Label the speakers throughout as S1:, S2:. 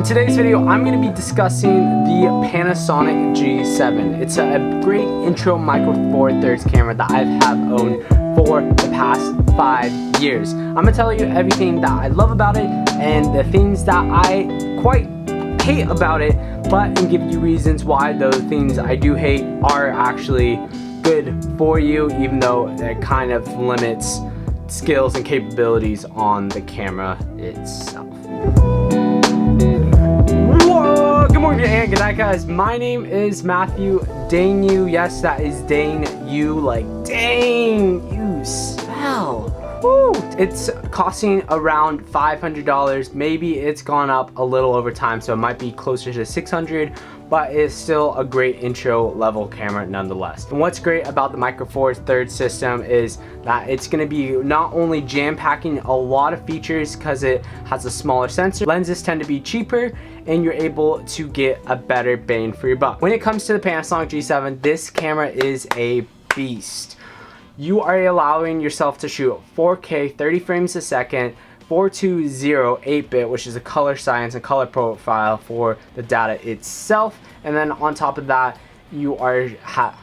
S1: In today's video, I'm going to be discussing the Panasonic G7. It's a great intro micro four thirds camera that I have owned for the past 5 years. I'm going to tell you everything that I love about it and the things that I quite hate about it, but and give you reasons why those things I do hate are actually good for you, even though it kind of limits skills and capabilities on the camera itself. Whoa! Good morning and good night, guys. My name is Matthew Dangyou. Yes, that is Dangyou, like dang, you smell. Woo! It's costing around $500. Maybe it's gone up a little over time, so it might be closer to $600, but it's still a great intro level camera nonetheless. And what's great about the Micro Four Thirds system is that it's going to be not only jam-packing a lot of features because it has a smaller sensor, lenses tend to be cheaper, and you're able to get a better bang for your buck. When it comes to the Panasonic G7, this camera is a beast. You are allowing yourself to shoot 4K 30 frames a second, 420 8-bit, which is a color science and color profile for the data itself, and then on top of that you are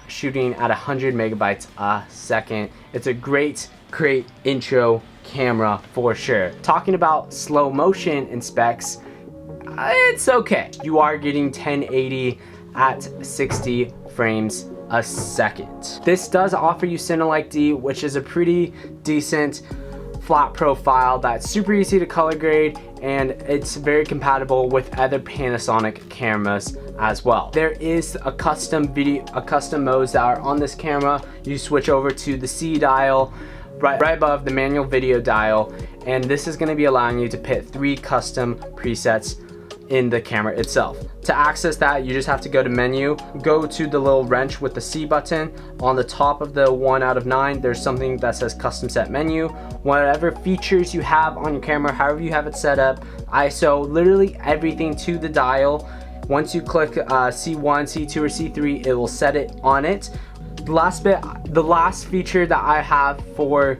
S1: shooting at 100 megabytes a second. It's a great intro camera for sure. Talking about slow motion and specs, it's okay. You are getting 1080 at 60 frames a second. This does offer you Cinelike D, which is a pretty decent flat profile that's super easy to color grade, and it's very compatible with other Panasonic cameras as well. There is a custom modes that are on this camera. You switch over to the C dial right above the manual video dial, and this is going to be allowing you to put 3 custom presets in the camera itself. To access that, you just have to go to menu, go to the little wrench with the C button. On the top of the 1 out of 9, there's something that says custom set menu. Whatever features you have on your camera, however you have it set up, ISO, literally everything to the dial. Once you click C1, C2, or C3, it will set it on it. The last feature that I have for,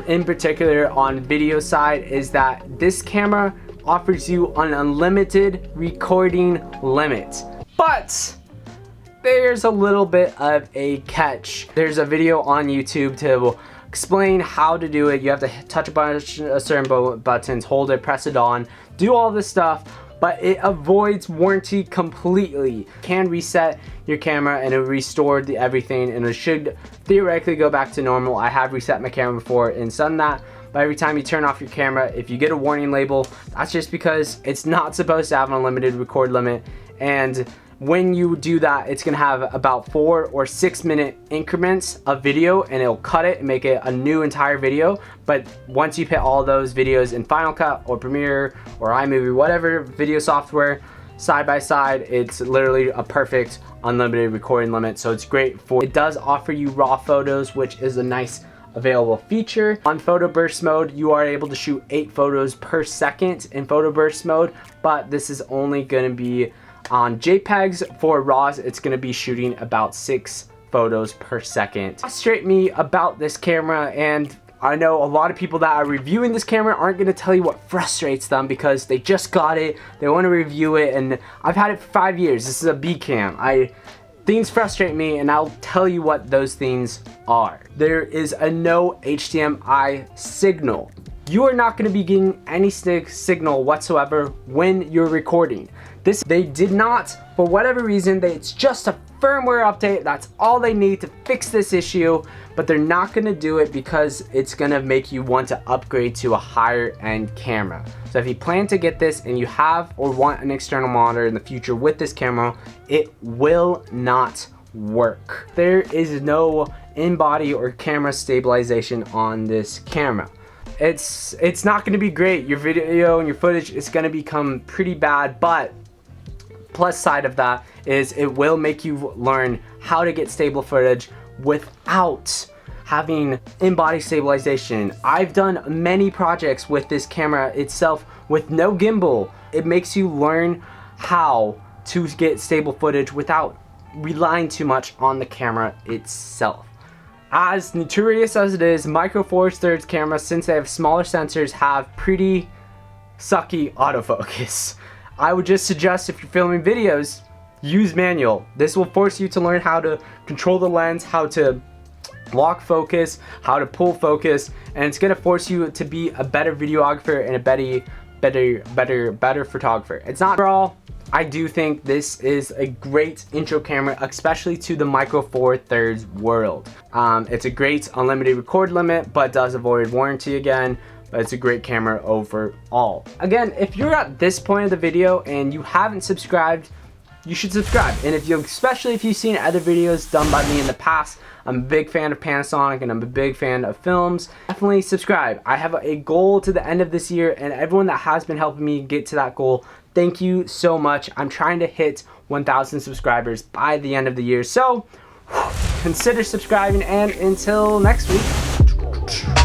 S1: in particular on video side, is that this camera offers you an unlimited recording limit. But there's a little bit of a catch. There's a video on YouTube to explain how to do it. You have to touch a certain buttons, hold it, press it on, do all this stuff, but it avoids warranty completely. You can reset your camera and it will restore everything, and it should theoretically go back to normal. I have reset my camera before and done that. But every time you turn off your camera, if you get a warning label, that's just because it's not supposed to have an unlimited record limit. And when you do that, it's gonna have about 4 or 6 minute increments of video, and it'll cut it and make it a new entire video. But once you put all those videos in Final Cut or Premiere or iMovie, whatever video software, side by side, it's literally a perfect unlimited recording limit. So it's great for, it does offer you raw photos, which is a nice available feature. On photo burst mode, you are able to shoot 8 photos per second in photo burst mode, but this is only going to be on JPEGs. For RAWs, it's going to be shooting about 6 photos per second. Frustrate me about this camera, and I know a lot of people that are reviewing this camera aren't going to tell you what frustrates them because they just got it, they want to review it, and I've had it for 5 years. This is a B cam. Things frustrate me, and I'll tell you what those things are. There is a no HDMI signal. You are not going to be getting any signal whatsoever when you're recording. They did not, for whatever reason, it's just a firmware update. That's all they need to fix this issue, but they're not going to do it because it's going to make you want to upgrade to a higher end camera. So if you plan to get this and you have or want an external monitor in the future with this camera, it will not work. There is no in-body or camera stabilization on this camera. It's not going to be great. Your video and your footage is going to become pretty bad, but plus side of that is it will make you learn how to get stable footage without having in-body stabilization. I've done many projects with this camera itself with no gimbal. It makes you learn how to get stable footage without relying too much on the camera itself. As notorious as it is, Micro Four Thirds cameras, since they have smaller sensors, have pretty sucky autofocus. I would just suggest, if you're filming videos, use manual. This will force you to learn how to control the lens, how to lock focus, how to pull focus, and it's gonna force you to be a better videographer and a better photographer. It's not for all. I do think this is a great intro camera, especially to the Micro Four Thirds world. It's a great unlimited record limit, but does avoid warranty again. But it's a great camera overall. Again, if you're at this point of the video and you haven't subscribed, you should subscribe. And especially if you've seen other videos done by me in the past, I'm a big fan of Panasonic and I'm a big fan of films. Definitely subscribe. I have a goal to the end of this year, and everyone that has been helping me get to that goal, thank you so much. I'm trying to hit 1,000 subscribers by the end of the year. So consider subscribing, and until next week.